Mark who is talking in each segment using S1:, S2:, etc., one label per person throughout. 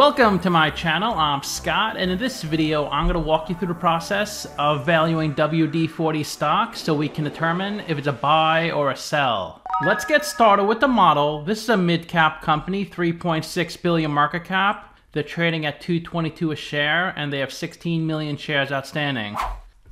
S1: Welcome to my channel. I'm Scott, and in this video I'm going to walk you through the process of valuing WD-40 stock so we can determine if it's a buy or a sell. Let's get started with the model. This is a mid-cap company, 3.6 billion market cap. They're trading at $2.22 a share and they have 16 million shares outstanding.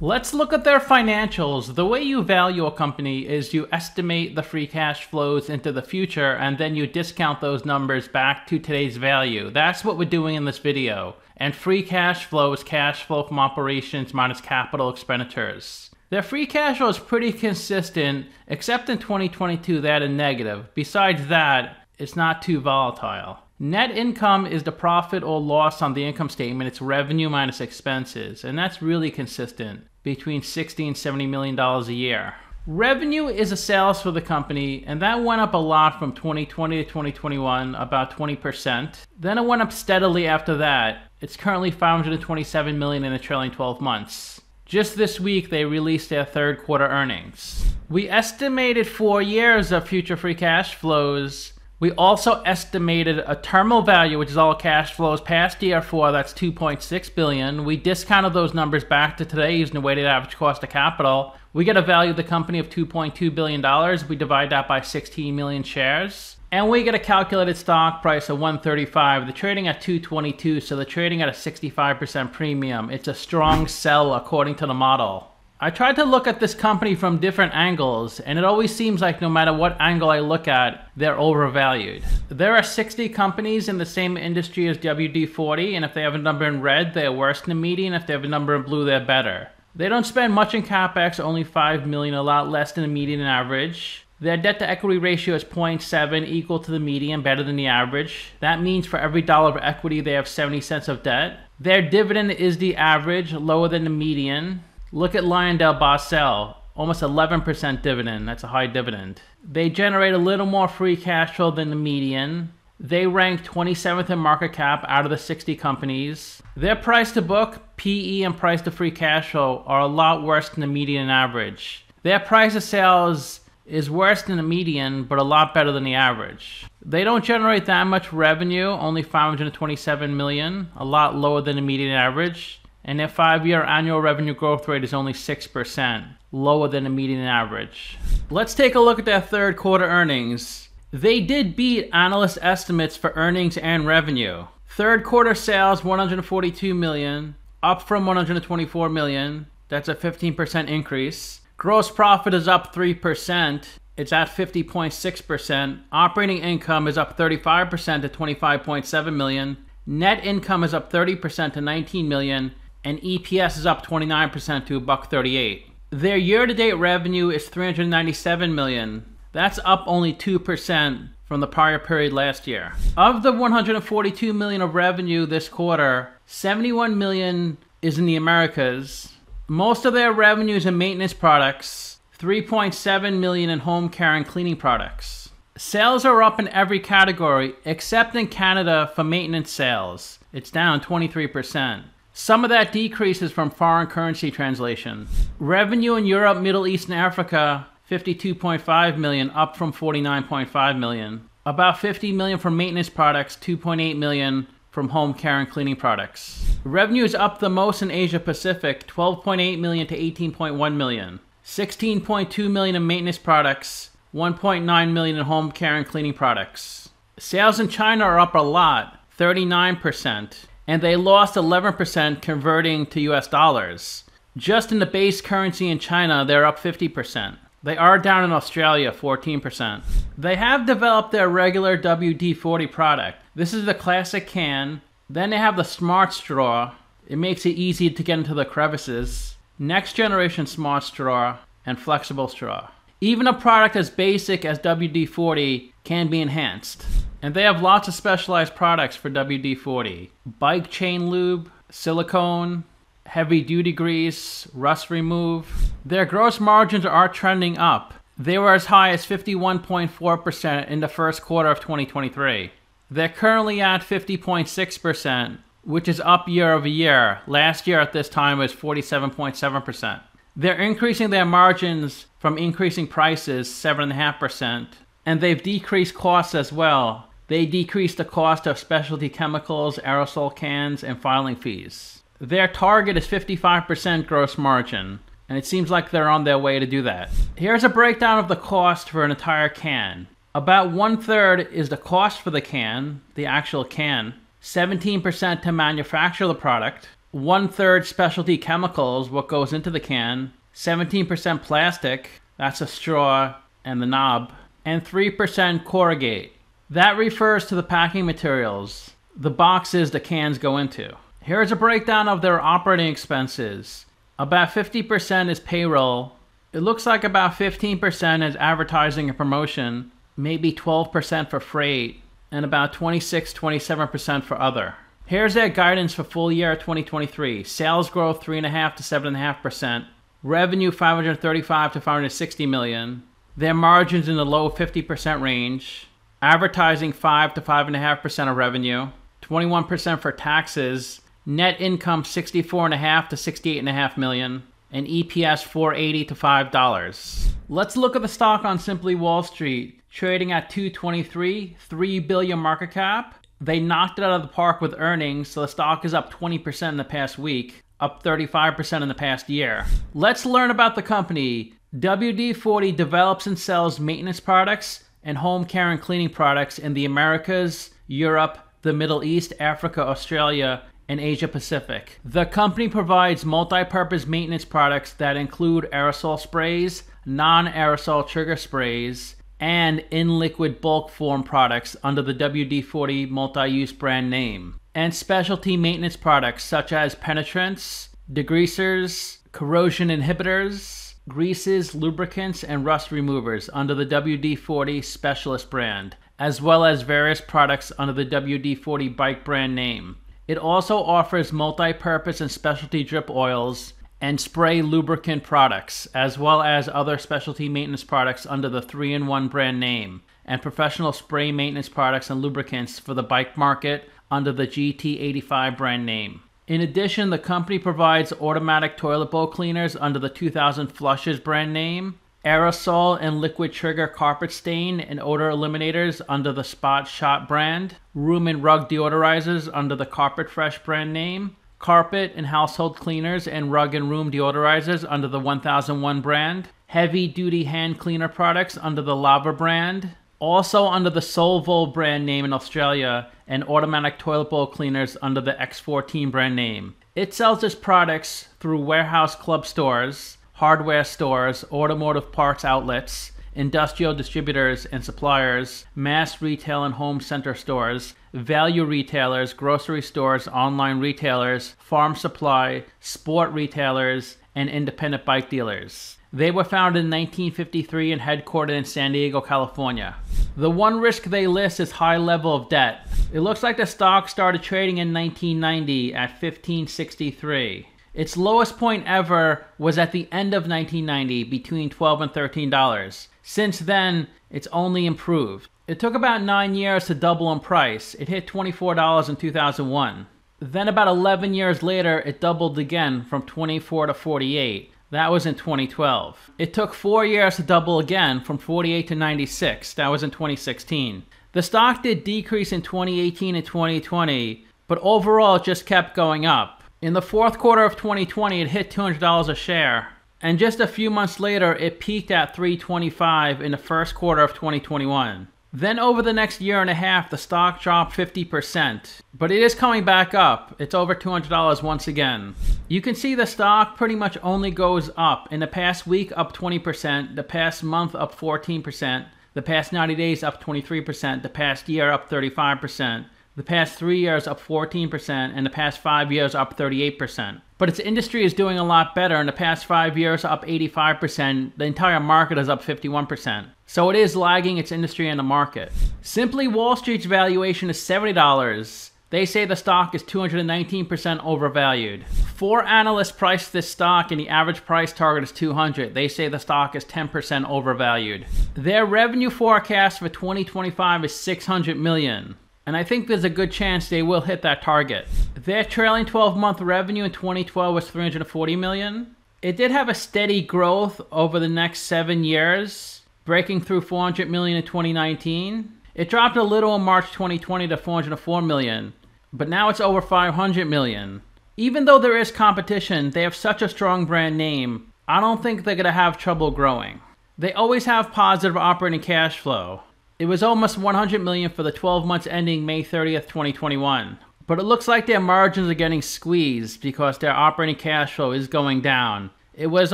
S1: Let's look at their financials. The way you value a company is you estimate the free cash flows into the future and then you discount those numbers back to today's value. That's what we're doing in this video. And free cash flow is cash flow from operations minus capital expenditures. Their free cash flow is pretty consistent, except in 2022 they had a negative. Besides that, it's not too volatile. Net income is the profit or loss on the income statement. It's revenue minus expenses, and that's really consistent between $60 and $70 million a year. Revenue is a sales for the company, and that went up a lot from 2020 to 2021, about 20%. Then it went up steadily after that. It's currently $527 million in the trailing 12 months. Just this week, they released their third quarter earnings. We estimated 4 years of future free cash flows. We also estimated a terminal value, which is all cash flows past year 4, that's $2.6 billion. We discounted those numbers back to today using the weighted average cost of capital. We get a value of the company of $2.2 billion. We divide that by 16 million shares. And we get a calculated stock price of $135. They're trading at $222, so they're trading at a 65% premium. It's a strong sell according to the model. I tried to look at this company from different angles, and it always seems like no matter what angle I look at, they're overvalued. There are 60 companies in the same industry as WD-40, and if they have a number in red, they're worse than the median. If they have a number in blue, they're better. They don't spend much in CapEx, only $5 million, a lot less than the median average. Their debt to equity ratio is 0.7, equal to the median, better than the average. That means for every dollar of equity, they have 70 cents of debt. Their dividend is the average, lower than the median. Look at LyondellBasell, almost 11% dividend. That's a high dividend. They generate a little more free cash flow than the median. They rank 27th in market cap out of the 60 companies. Their price to book, PE, and price to free cash flow are a lot worse than the median average. Their price to sales is worse than the median, but a lot better than the average. They don't generate that much revenue, only $527 million, a lot lower than the median average. And their 5-year annual revenue growth rate is only 6%, lower than the median average. Let's take a look at their third quarter earnings. They did beat analyst estimates for earnings and revenue. Third quarter sales, $142 million, up from $124 million. That's a 15% increase. Gross profit is up 3%. It's at 50.6%. Operating income is up 35% to $25.7 million. Net income is up 30% to $19 million. And EPS is up 29% to $1.38. Their year-to-date revenue is $397 million. That's up only 2% from the prior period last year. Of the $142 million of revenue this quarter, $71 million is in the Americas. Most of their revenue is in maintenance products, $3.7 million in home care and cleaning products. Sales are up in every category except in Canada for maintenance sales. It's down 23%. Some of that decrease is from foreign currency translation. Revenue in Europe, Middle East, and Africa, $52.5 million, up from $49.5 million. About $50 million from maintenance products, $2.8 million from home care and cleaning products. Revenue is up the most in Asia Pacific, $12.8 million to $18.1 million. $16.2 million in maintenance products, $1.9 million in home care and cleaning products. Sales in China are up a lot, 39%. And they lost 11% converting to US dollars. Just in the base currency in China, they're up 50%. They are down in Australia, 14%. They have developed their regular WD-40 product. This is the classic can. Then they have the Smart Straw. It makes it easy to get into the crevices. Next generation Smart Straw and Flexible Straw. Even a product as basic as WD-40 can be enhanced. And they have lots of specialized products for WD-40. Bike chain lube, silicone, heavy duty grease, rust remove. Their gross margins are trending up. They were as high as 51.4% in the first quarter of 2023. They're currently at 50.6%, which is up year over year. Last year at this time was 47.7%. They're increasing their margins from increasing prices 7.5%. And they've decreased costs as well. They decrease the cost of specialty chemicals, aerosol cans, and filing fees. Their target is 55% gross margin, and it seems like they're on their way to do that. Here's a breakdown of the cost for an entire can. About 1/3 is the cost for the can, the actual can, 17% to manufacture the product, 1/3 specialty chemicals, what goes into the can, 17% plastic, that's a straw and the knob, and 3% corrugate. That refers to the packing materials, the boxes the cans go into. Here's a breakdown of their operating expenses. About 50% is payroll. It looks like about 15% is advertising and promotion, maybe 12% for freight, and about 26-27% for other. Here's their guidance for full year 2023. Sales growth 3.5 to 7.5%. Revenue 535 to 560 million. Their margins in the low 50% range. Advertising 5 to 5.5% of revenue. 21% for taxes. Net income 64.5 to 68.5 million. And EPS $4.80 to $5. Let's look at the stock on Simply Wall Street. Trading at $223, $3 billion market cap. They knocked it out of the park with earnings, so the stock is up 20% in the past week, up 35% in the past year. Let's learn about the company. WD-40 develops and sells maintenance products and home care and cleaning products in the Americas, Europe, the Middle East, Africa, Australia, and Asia Pacific. The company provides multi-purpose maintenance products that include aerosol sprays, non-aerosol trigger sprays, and in-liquid bulk form products under the WD-40 multi-use brand name, and specialty maintenance products such as penetrants, degreasers, corrosion inhibitors, greases, lubricants, and rust removers under the WD-40 Specialist brand, as well as various products under the WD-40 Bike brand name. It also offers multi-purpose and specialty drip oils and spray lubricant products, as well as other specialty maintenance products under the 3-in-1 brand name, and professional spray maintenance products and lubricants for the bike market under the GT85 brand name. In addition, the company provides automatic toilet bowl cleaners under the 2000 Flushes brand name, aerosol and liquid trigger carpet stain and odor eliminators under the Spot Shot brand, room and rug deodorizers under the Carpet Fresh brand name, carpet and household cleaners and rug and room deodorizers under the 1001 brand, heavy-duty hand cleaner products under the Lava brand, also under the Solvol brand name in Australia, and automatic toilet bowl cleaners under the X14 brand name. It sells its products through warehouse club stores, hardware stores, automotive parts outlets, industrial distributors and suppliers, mass retail and home center stores, value retailers, grocery stores, online retailers, farm supply, sport retailers, and independent bike dealers. They were founded in 1953 and headquartered in San Diego, California. The one risk they list is high level of debt. It looks like the stock started trading in 1990 at $15.63. Its lowest point ever was at the end of 1990, between $12 and $13. Since then, it's only improved. It took about 9 years to double in price. It hit $24 in 2001. Then about 11 years later, it doubled again from 24 to 48. That was in 2012. It took 4 years to double again from 48 to 96. That was in 2016. The stock did decrease in 2018 and 2020, but overall it just kept going up. In the fourth quarter of 2020, it hit $200 a share. And just a few months later, it peaked at $325 in the first quarter of 2021. Then over the next year and a half, the stock dropped 50%. But it is coming back up. It's over $200 once again. You can see the stock pretty much only goes up. In the past week, up 20%. The past month, up 14%. The past 90 days, up 23%. The past year, up 35%. The past 3 years, up 14%, and the past 5 years, up 38%. But its industry is doing a lot better. In the past 5 years, up 85%. The entire market is up 51%. So it is lagging its industry and the market. Simply Wall Street's valuation is $70. They say the stock is 219% overvalued. 4 analysts priced this stock and the average price target is 200. They say the stock is 10% overvalued. Their revenue forecast for 2025 is $600 million. And I think there's a good chance they will hit that target. Their trailing 12-month revenue in 2012 was $340 million. It did have a steady growth over the next 7 years, breaking through $400 million in 2019. It dropped a little in March 2020 to 404 million, but now it's over 500 million. Even though there is competition, they have such a strong brand name, I don't think they're going to have trouble growing. They always have positive operating cash flow. It was almost 100 million for the 12 months ending May 30th, 2021. But it looks like their margins are getting squeezed because their operating cash flow is going down. It was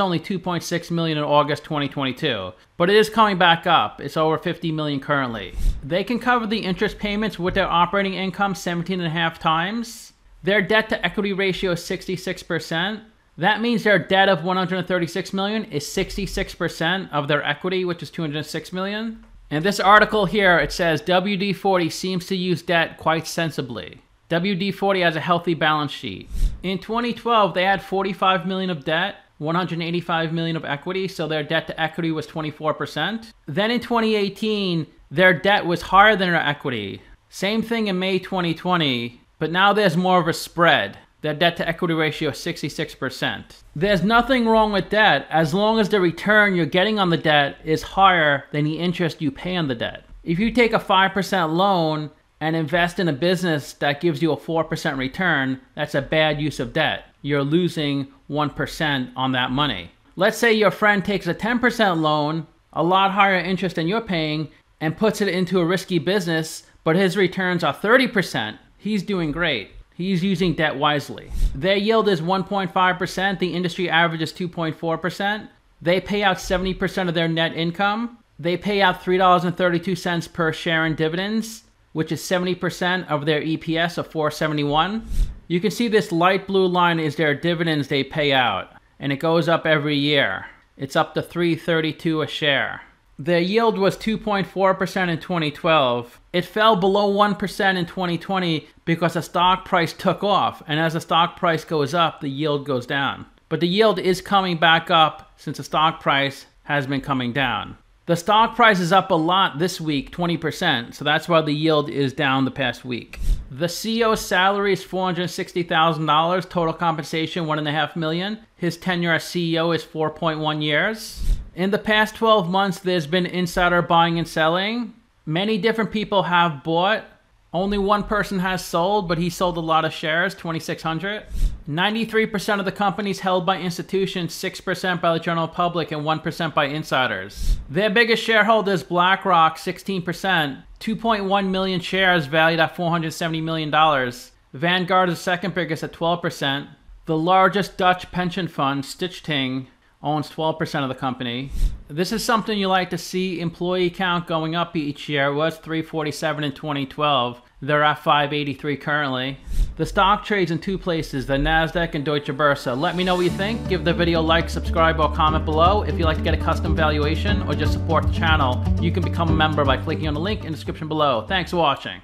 S1: only 2.6 million in August 2022, but it is coming back up. It's over 50 million currently. They can cover the interest payments with their operating income 17.5 times. Their debt to equity ratio is 66%. That means their debt of 136 million is 66% of their equity, which is 206 million. In this article here, it says WD-40 seems to use debt quite sensibly. WD-40 has a healthy balance sheet. In 2012, they had 45 million of debt, 185 million of equity, so their debt to equity was 24%. Then in 2018, their debt was higher than their equity. Same thing in May 2020, but now there's more of a spread. Their debt to equity ratio is 66%. There's nothing wrong with debt as long as the return you're getting on the debt is higher than the interest you pay on the debt. If you take a 5% loan and invest in a business that gives you a 4% return, that's a bad use of debt. You're losing 1% on that money. Let's say your friend takes a 10% loan, a lot higher interest than you're paying, and puts it into a risky business, but his returns are 30%. He's doing great. He's using debt wisely. Their yield is 1.5%. The industry average is 2.4%. They pay out 70% of their net income. They pay out $3.32 per share in dividends, which is 70% of their EPS of $4.71. You can see this light blue line is their dividends they pay out, and it goes up every year. It's up to $3.32 a share. Their yield was 2.4% in 2012. It fell below 1% in 2020 because the stock price took off, and as the stock price goes up, the yield goes down. But the yield is coming back up since the stock price has been coming down. The stock price is up a lot this week, 20%, so that's why the yield is down the past week. The CEO's salary is $460,000, total compensation $1.5 million. His tenure as CEO is 4.1 years. In the past 12 months, there's been insider buying and selling. Many different people have bought. Only one person has sold, but he sold a lot of shares, 2,600. 93% of the companies held by institutions, 6% by the general public, and 1% by insiders. Their biggest shareholder is BlackRock, 16%, 2.1 million shares valued at $470 million. Vanguard is second biggest at 12%. The largest Dutch pension fund, Stichting, owns 12% of the company. This is something you like to see. Employee count going up each year. It was 347 in 2012. They're at 583 currently. The stock trades in two places, the NASDAQ and Deutsche Börse. Let me know what you think. Give the video a like, subscribe, or comment below. If you'd like to get a custom valuation or just support the channel, you can become a member by clicking on the link in the description below. Thanks for watching.